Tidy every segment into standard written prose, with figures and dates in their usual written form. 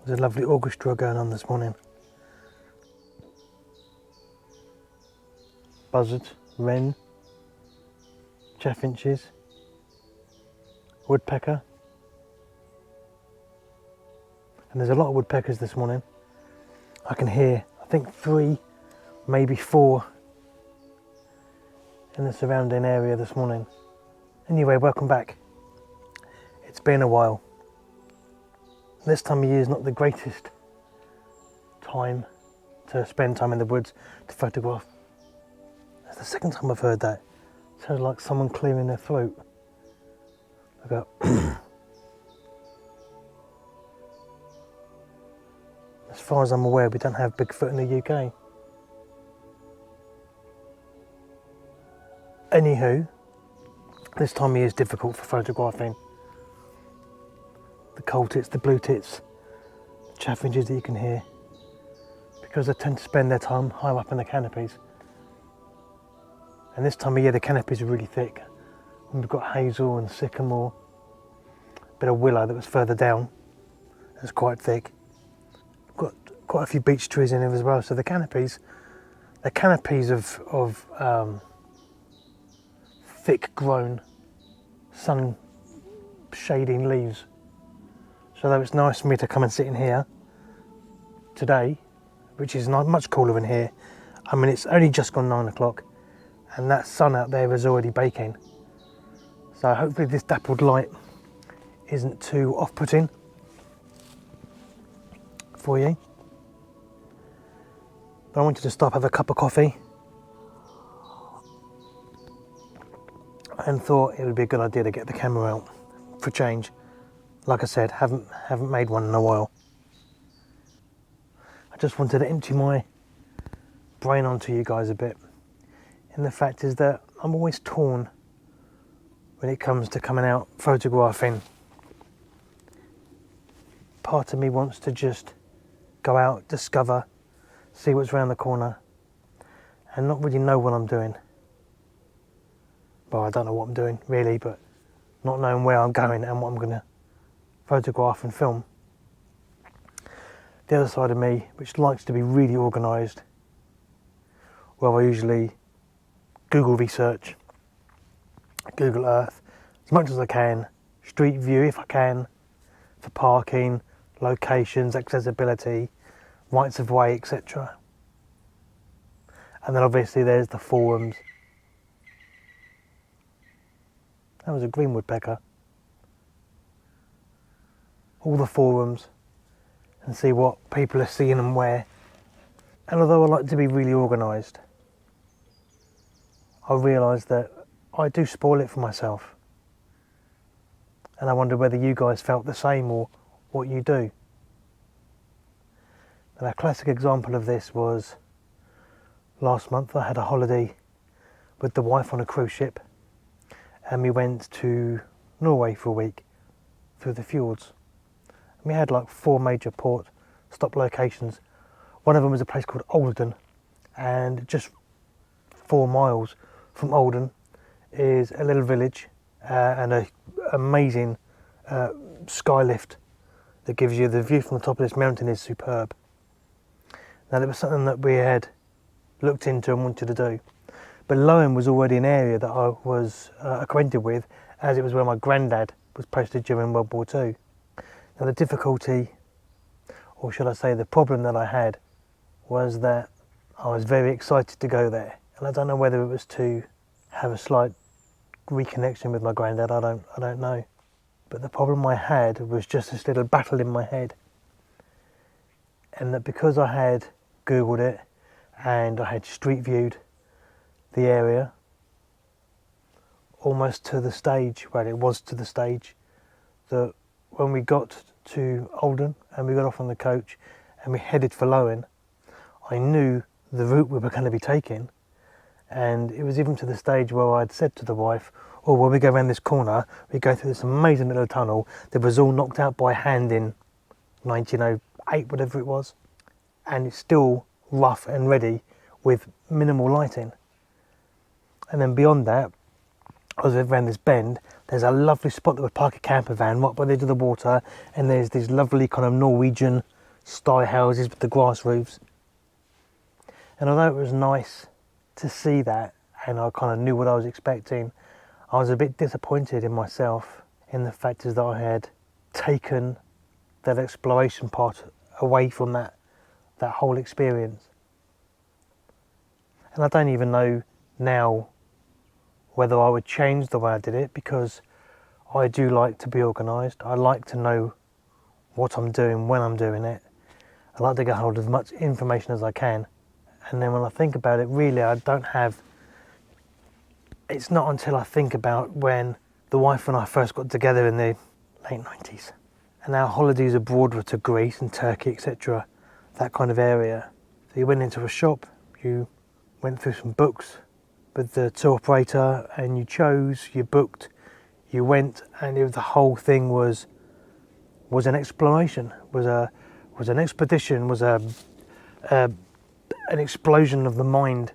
There's a lovely orchestra going on this morning. Buzzard, wren, chaffinches, woodpecker. And there's a lot of woodpeckers this morning. I can hear, I think 3, maybe 4 in the surrounding area this morning. Anyway, welcome back. It's been a while. This time of year is not the greatest time to spend time in the woods to photograph. That's the second time I've heard that. It sounds like someone clearing their throat. I go, as far as I'm aware, we don't have Bigfoot in the UK. Anywho, this time of year is difficult for photographing. The coal tits, the blue tits, the chaffinches that you can hear, because they tend to spend their time higher up in the canopies. And this time of year the canopies are really thick. And we've got hazel and sycamore, a bit of willow that was further down, that's quite thick. We've got quite a few beech trees in here as well, so the canopies of thick grown sun shading leaves. So though it's nice for me to come and sit in here today, which is not much cooler in here. I mean, it's only just gone 9 o'clock and that sun out there is already baking. So hopefully this dappled light isn't too off-putting for you. But I wanted to stop, have a cup of coffee, and thought it would be a good idea to get the camera out for change. Like I said, haven't made one in a while. I just wanted to empty my brain onto you guys a bit. And the fact is that I'm always torn when it comes to coming out photographing. Part of me wants to just go out, discover, see what's around the corner, and not really know what I'm doing. Well, I don't know what I'm doing really, but not knowing where I'm going and what I'm going to photograph and film. The other side of me, which likes to be really organised, well, I usually Google research, Google Earth as much as I can, Street View if I can, for parking, locations, accessibility, rights of way, etc. And then obviously there's the forums. That was a green woodpecker. All the forums and see what people are seeing and where. And although I like to be really organised, I realise that I do spoil it for myself. And I wonder whether you guys felt the same or what you do. And a classic example of this was last month. I had a holiday with the wife on a cruise ship and we went to Norway for a week through the fjords. And we had like 4 major port stop locations. One of them was a place called Olden, and just 4 miles from Olden is a little village and an amazing sky lift that gives you the view from the top of this mountain is superb. Now, it was something that we had looked into and wanted to do, but Lowen was already an area that I was acquainted with, as it was where my granddad was posted during World War II. Now, the difficulty, or should I say the problem that I had, was that I was very excited to go there, and I don't know whether it was to have a slight reconnection with my granddad, I don't know. But the problem I had was just this little battle in my head, and that because I had Googled it and I had street viewed the area almost to the stage, well, it was to the stage, that when we got to Olden and we got off on the coach and we headed for Lowen, I knew the route we were going to be taking, and it was even to the stage where I'd said to the wife, oh, when we go around this corner, we go through this amazing little tunnel that was all knocked out by hand in 1908, whatever it was, and it's still rough and ready with minimal lighting. And then beyond that, I was around this bend, there's a lovely spot that would park a camper van right by the edge of the water, and there's these lovely kind of Norwegian sty houses with the grass roofs. And although it was nice to see that, and I kind of knew what I was expecting, I was a bit disappointed in myself in the fact is that I had taken that exploration part away from that whole experience. And I don't even know now whether I would change the way I did it, because I do like to be organised. I like to know what I'm doing when I'm doing it. I like to get hold of as much information as I can. And then when I think about it, really I don't have... It's not until I think about when the wife and I first got together in the late 90s. And our holidays abroad were to Greece and Turkey, etc. That kind of area. So you went into a shop, you went through some books with the tour operator, and you chose, you booked, you went, and the whole thing was an exploration, was an expedition, was an explosion of the mind,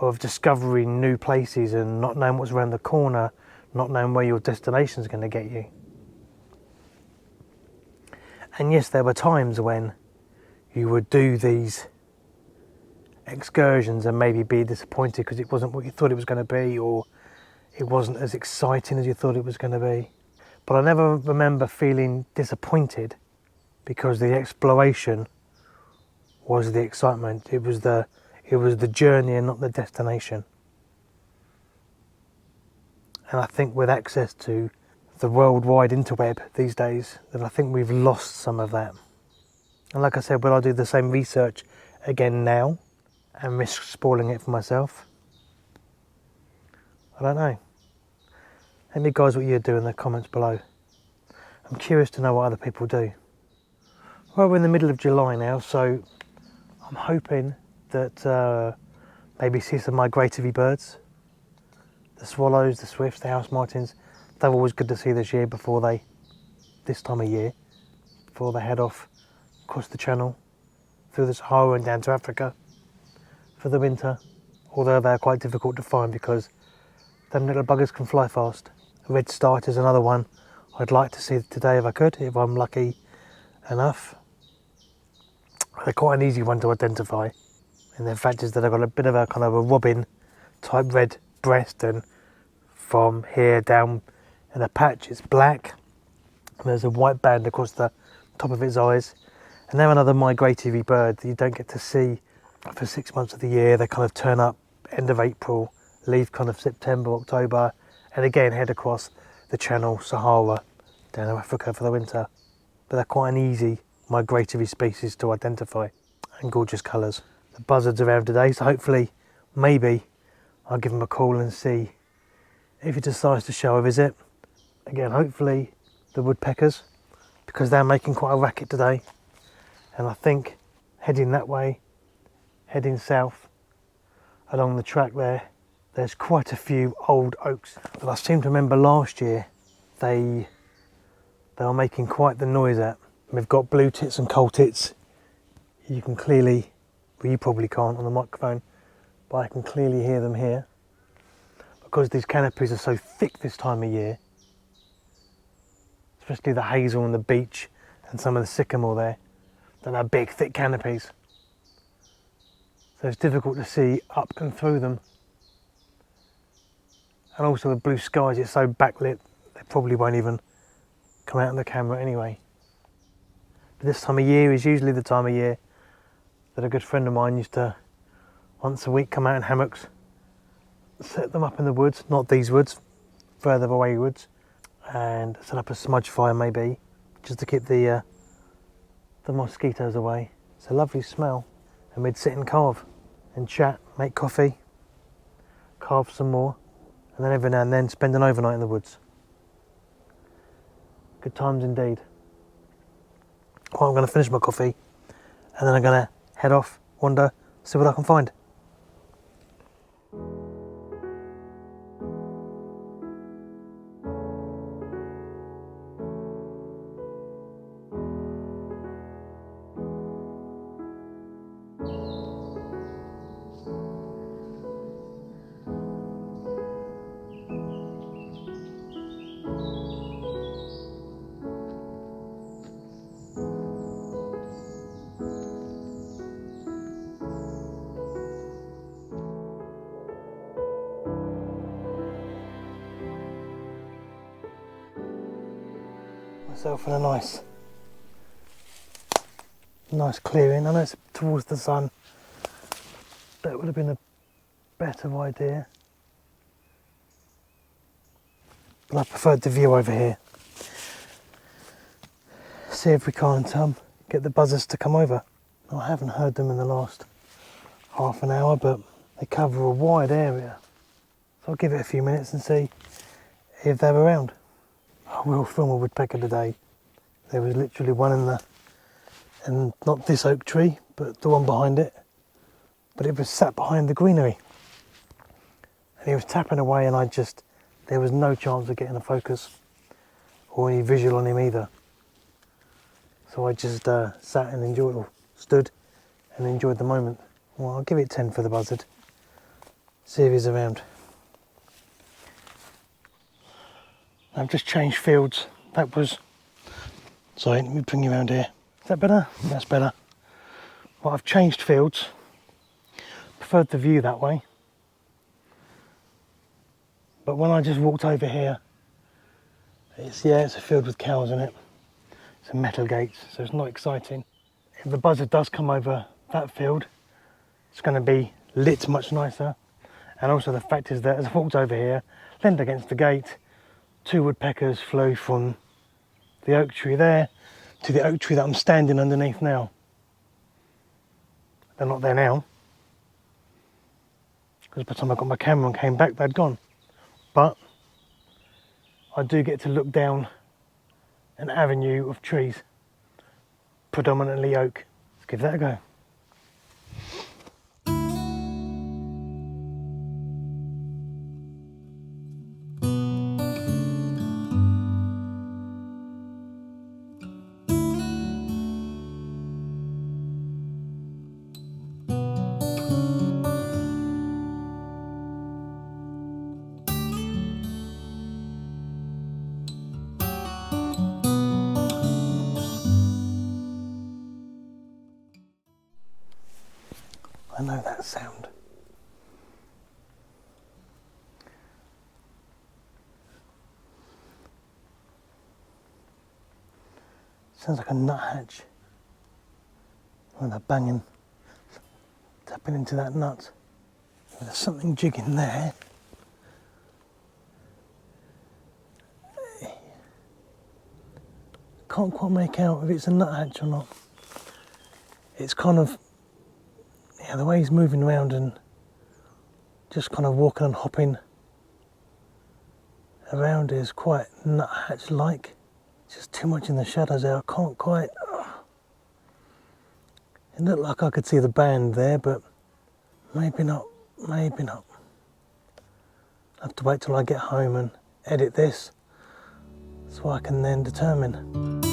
of discovering new places and not knowing what's around the corner, not knowing where your destination is going to get you. And yes, there were times when you would do these excursions and maybe be disappointed because it wasn't what you thought it was going to be, or it wasn't as exciting as you thought it was going to be. But I never remember feeling disappointed, because the exploration was the excitement. It was the journey and not the destination. And I think with access to the worldwide interweb these days, that I think we've lost some of that. And like I said, will I do the same research again now and risk spoiling it for myself? I don't know. Let me guys what you do in the comments below. I'm curious to know what other people do. Well, we're in the middle of July now, so I'm hoping that maybe see some migratory birds. The swallows, the swifts, the house martins. They're always good to see this year this time of year, before they head off across the channel, through the Sahara and down to Africa for the winter. Although they're quite difficult to find because them little buggers can fly fast. A red start is another one I'd like to see today if I could, if I'm lucky enough. They're quite an easy one to identify. And the fact is that I've got a bit of a kind of a robin type red breast, and from here down in a patch it's black, and there's a white band across the top of its eyes. And they're another migratory bird that you don't get to see for 6 months of the year. They kind of turn up end of April, leave kind of September, October, and again head across the Channel, Sahara, down to Africa for the winter. But they're quite an easy migratory species to identify, and gorgeous colours. The buzzards around today, so hopefully, maybe, I'll give him a call and see if he decides to show a visit. Again, hopefully the woodpeckers, because they're making quite a racket today. And I think heading that way, heading south along the track there's quite a few old oaks. But I seem to remember last year they were making quite the noise at. We've got blue tits and coal tits. You can clearly, well, you probably can't on the microphone, but I can clearly hear them here. Because these canopies are so thick this time of year, especially the hazel on the beech and some of the sycamore there, that are big, thick canopies. So it's difficult to see up and through them. And also with blue skies, it's so backlit, they probably won't even come out on the camera anyway. But this time of year is usually the time of year that a good friend of mine used to, once a week, come out in hammocks, set them up in the woods, not these woods, further away woods, and set up a smudge fire maybe, just to keep the mosquitoes away. It's a lovely smell. And we'd sit and carve and chat, make coffee, carve some more, and then every now and then spend an overnight in the woods. Good times indeed. Well, I'm going to finish my coffee, and then I'm going to head off, wander, see what I can find. myself in a nice clearing. I know it's towards the sun. That would have been a better idea. But I preferred the view over here. See if we can't get the buzzers to come over. I haven't heard them in the last half an hour, but they cover a wide area. So I'll give it a few minutes and see if they're around. I will film a woodpecker today. There was literally one and not this oak tree, but the one behind it. But it was sat behind the greenery. And he was tapping away, and there was no chance of getting a focus or any visual on him either. So I just sat and enjoyed, or stood and enjoyed the moment. Well, I'll give it 10 for the buzzard. See if he's around. I've just changed fields. That was... Sorry, let me bring you around here. Is that better? That's better. Well, I've changed fields. Preferred the view that way. But when I just walked over here, it's a field with cows in it. It's a metal gates, so it's not exciting. If the buzzard does come over that field, it's going to be lit much nicer. And also the fact is that as I walked over here, leaned against the gate, 2 woodpeckers flew from the oak tree there to the oak tree that I'm standing underneath now. They're not there now, because by the time I got my camera and came back, they'd gone. But I do get to look down an avenue of trees, predominantly oak. Let's give that a go. I know that sound. Sounds like a nuthatch. When they're banging, tapping into that nut. There's something jigging there. Can't quite make out if it's a nuthatch or not. It's kind of, yeah, the way he's moving around and just kind of walking and hopping around is quite nuthatch-like. Just too much in the shadows there. I can't quite... It looked like I could see the band there, but maybe not, maybe not. I'll have to wait till I get home and edit this so I can then determine.